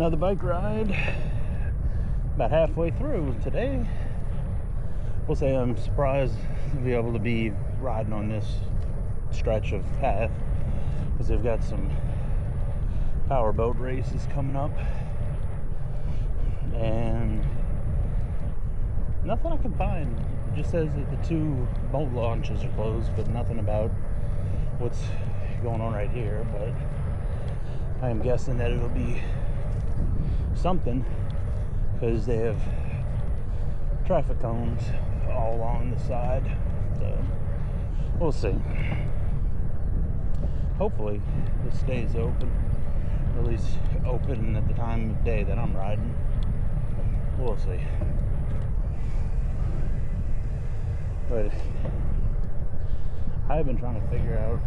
Another bike ride. About halfway through today. We'll say I'm surprised to be able to be riding on this stretch of path because they've got some power boat races coming up, and nothing I can find. It just says that the 2 boat launches are closed, but nothing about what's going on right here. But I am guessing that it'll be something because they have traffic cones all along the side. So we'll see. Hopefully this stays open, or at least open at the time of day that I'm riding. We'll see. But I've been trying to figure out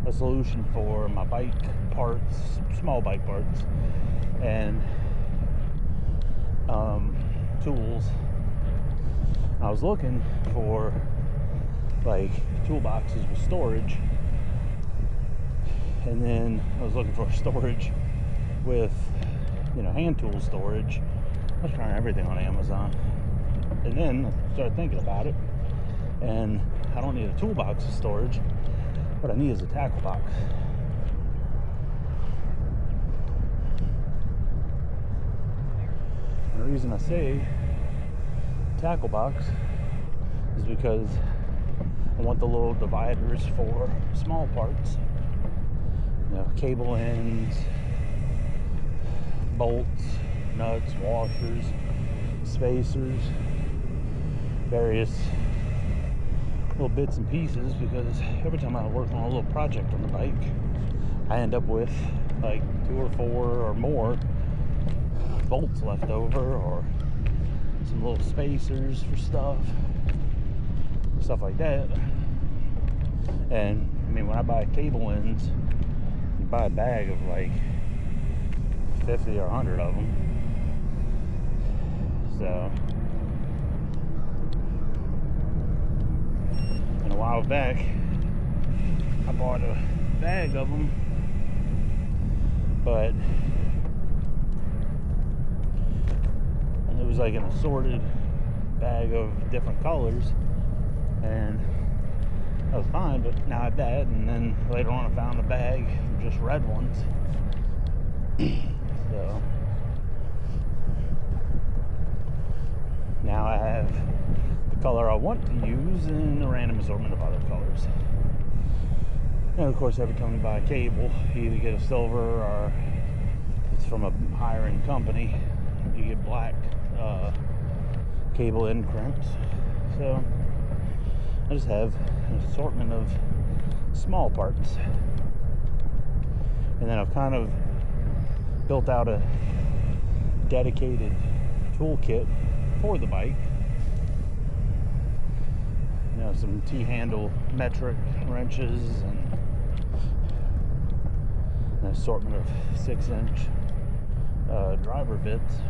a solution for my bike parts, small bike parts, and tools. I was looking for like toolboxes with storage, and then I was looking for storage with, hand tool storage. I was trying everything on Amazon, and then I started thinking about it, and I don't need a toolbox of storage. What I need is a tackle box. And the reason I say tackle box is because I want the little dividers for small parts, cable ends, bolts, nuts, washers, spacers, various little bits and pieces, because every time I work on a little project on the bike, I end up with like 2 or 4 or more bolts left over, or some little spacers for stuff like that. And when I buy cable ends, you buy a bag of like 50 or 100 of them. So a while back, I bought a bag of them, but it was like an assorted bag of different colors, and that was fine. But now I had that, and then later on I found a bag of just red ones. So now I have the color I want to use and a random assortment of other colors. And of course, every time you buy a cable, you either get a silver, or it's from a higher end company, you get black cable end crimps. So I just have an assortment of small parts, and then I've kind of built out a dedicated toolkit for the bike. Some T-handle metric wrenches and an assortment of 6-inch driver bits.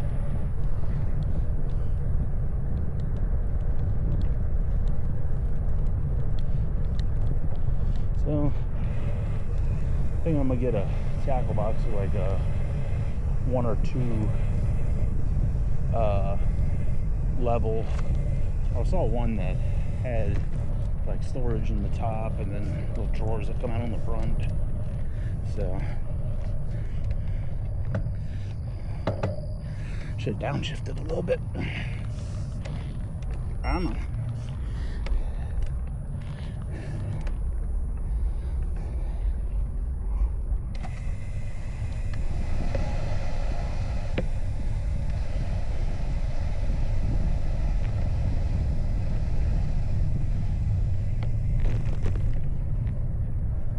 So I think I'm gonna get a tackle box with like a 1 or 2 level. I saw one that had like storage in the top, and then little drawers that come out on the front. So should have downshifted a little bit. I don't know.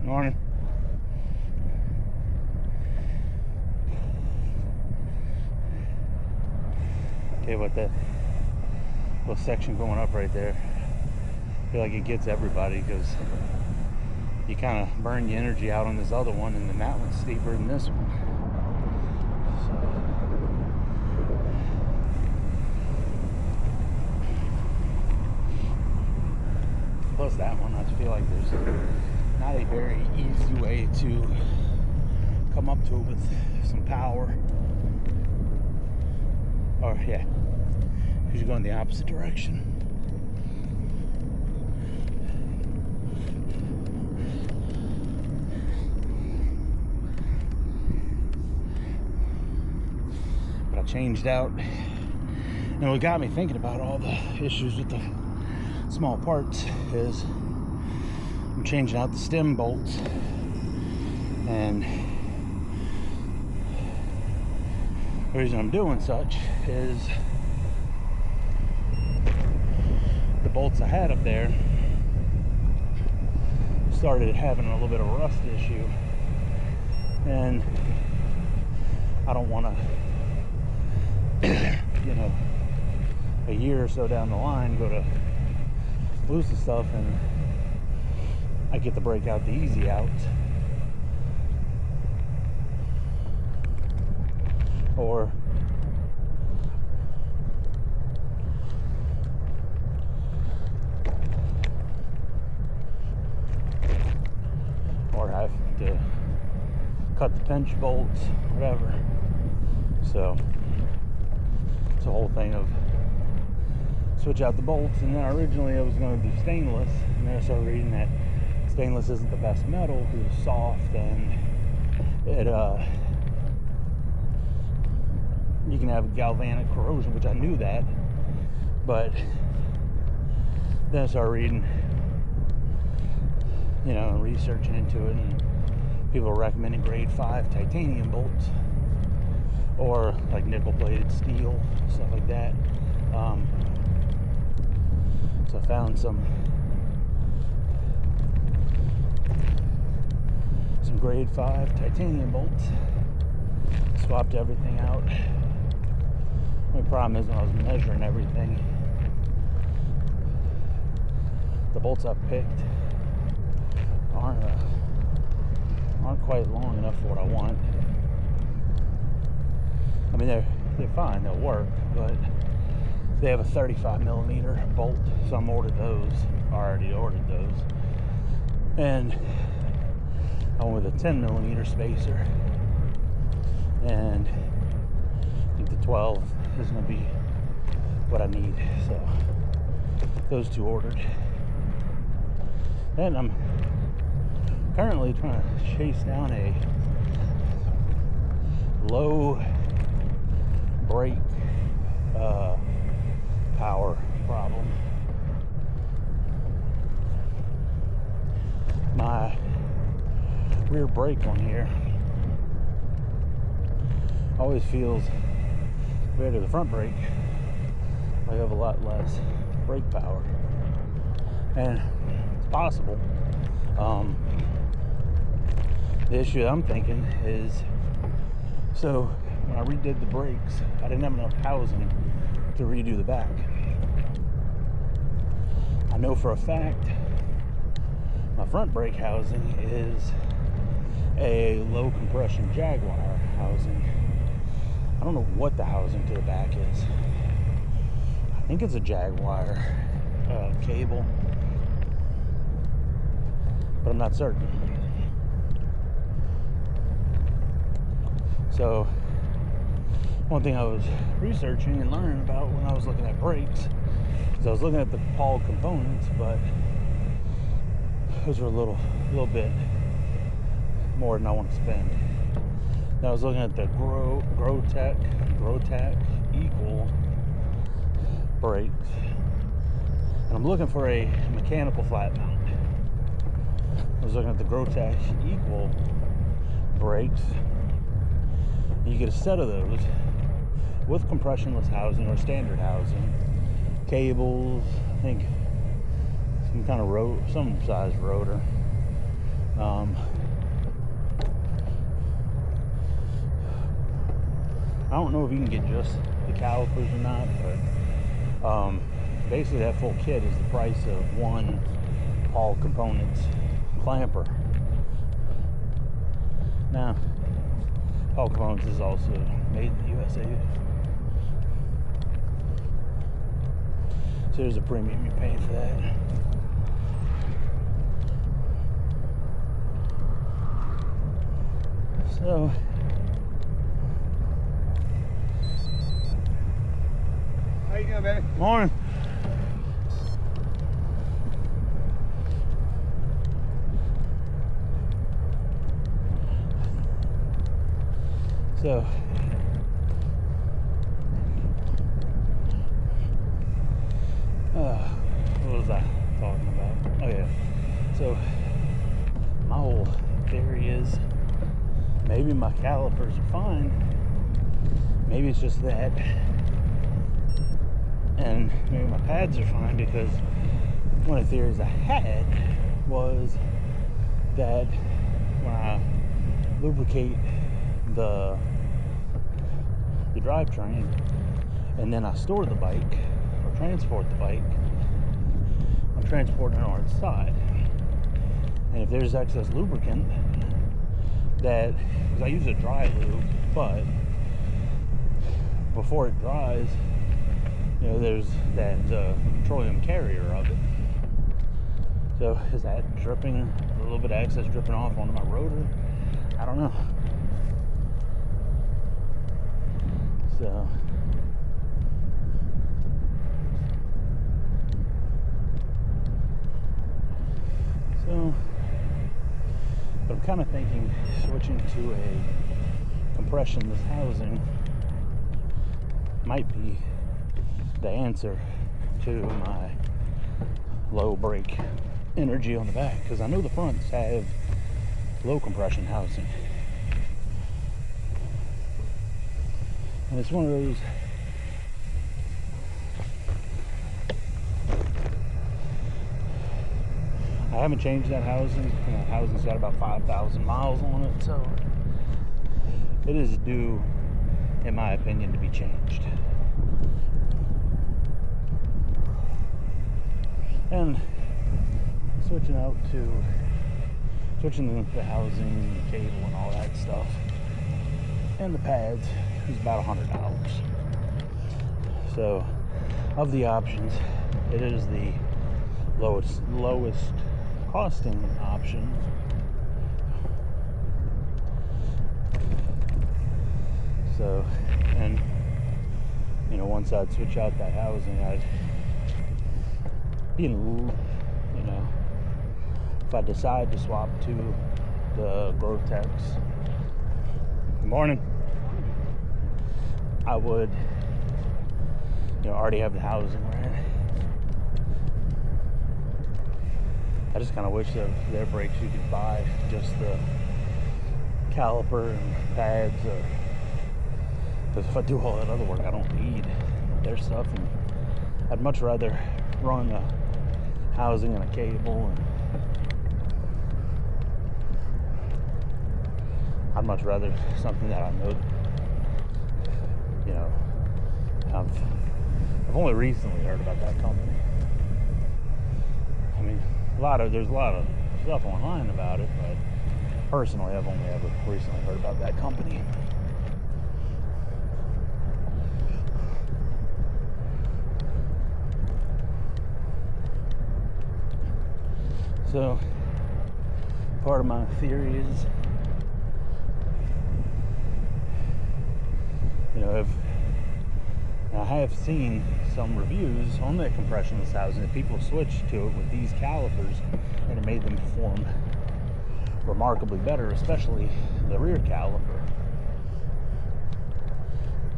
Morning. Okay, what that little section going up right there, I feel like it gets everybody, because you kind of burn the energy out on this other one, and then that one's steeper than this one. Plus that one, I feel like there's not a very easy way to come up to it with some power. Or yeah, you should go in the opposite direction. But I changed out, and what got me thinking about all the issues with the small parts is I'm changing out the stem bolts, and the reason I'm doing such is the bolts I had up there started having a little bit of a rust issue, and I don't want to, you know, a year or so down the line go to lose the stuff and I get to break out the easy out, or have to cut the pinch bolts, whatever. So it's a whole thing of switch out the bolts. And then originally I was going to do stainless, and then I started reading that stainless isn't the best metal because it's soft and it you can have galvanic corrosion, which I knew that, but then I started reading, you know, researching into it, and people are recommending grade 5 titanium bolts or like nickel plated steel, stuff like that. So I found some grade 5 titanium bolts, swapped everything out. The only problem is when I was measuring everything, the bolts I picked aren't quite long enough for what I want. I mean, they're fine, they'll work, but they have a 35mm bolt, so I'm ordered those. I already ordered those, and I went with a 10mm spacer, and I think the 12 is going to be what I need. So those two ordered, and I'm currently trying to chase down a low brake power problem. My rear brake on here always feels compared to the front brake I have a lot less brake power, and it's possible. The issue I'm thinking is, so when I redid the brakes, I didn't have enough housing to redo the back. I know for a fact my front brake housing is a low compression Jaguar housing. I don't know what the housing to the back is. I think it's a Jaguar cable, but I'm not certain. So one thing I was researching and learning about when I was looking at brakes, because I was looking at the Paul components, but those are a little bit more than I want to spend. Then I was looking at the Grotech Equal brakes, and I'm looking for a mechanical flat mount. I was looking at the Grotech Equal brakes. You get a set of those with compressionless housing or standard housing, cables, I think some kind of some size rotor. I don't know if you can get just the calipers or not, but basically that full kit is the price of one Paul Components clamper. Now, Paul Components is also made in the USA. So there's a premium you're paying for that. So how you doing, baby? morning. So what was I talking about? Oh yeah. So my whole theory is maybe my calipers are fine. Maybe it's just that. And maybe my pads are fine, because one of the theories I had was that when I lubricate the drivetrain and then I store the bike or transport the bike, I'm transporting it on its side. And if there's excess lubricant, that, because I use a dry lube, but before it dries, you know, there's that petroleum carrier of it. So is that dripping, a little bit of excess dripping off onto my rotor? I don't know. So but I'm kind of thinking switching to a compressionless housing might be the answer to my low brake energy on the back, because I know the fronts have low compression housing, and it's one of those I haven't changed that housing. That housing's got about 5,000 miles on it, so it is due, in my opinion, to be changed. And switching the housing, the cable, and all that stuff, and the pads is about $100. So, of the options, it is the lowest costing option. So, and you know, once I'd switch out that housing, I'd be, you know, if I decide to swap to the Grotex, good morning, I would, you know, already have the housing right. I just kind of wish that their brakes you could buy just the caliper and pads, because if I do all that other work, I don't need their stuff, and I'd much rather run a housing and a cable, and I'd much rather something that I know, you know, I've only recently heard about that company. I mean, there's a lot of stuff online about it, but personally, I've only ever recently heard about that company. So, part of my theory is, you know, if I have seen some reviews on the compressionless housing that people switched to it with these calipers, and it made them perform remarkably better, especially the rear caliper.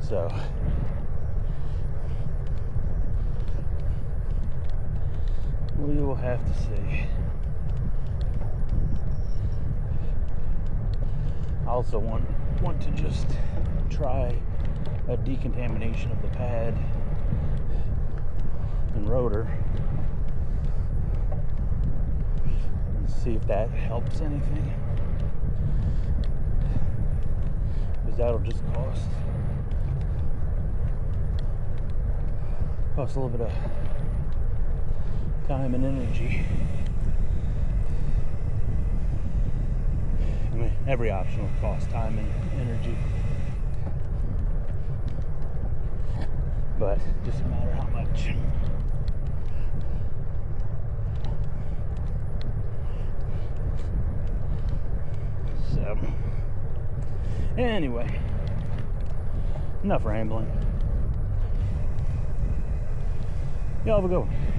So we will have to see. I also want to just try a decontamination of the pad and rotor and see if that helps anything, because that'll just cost a little bit of time and energy. I mean, every option will cost time and energy, but it doesn't matter how much. So Anyway, enough rambling. Y'all have a good one.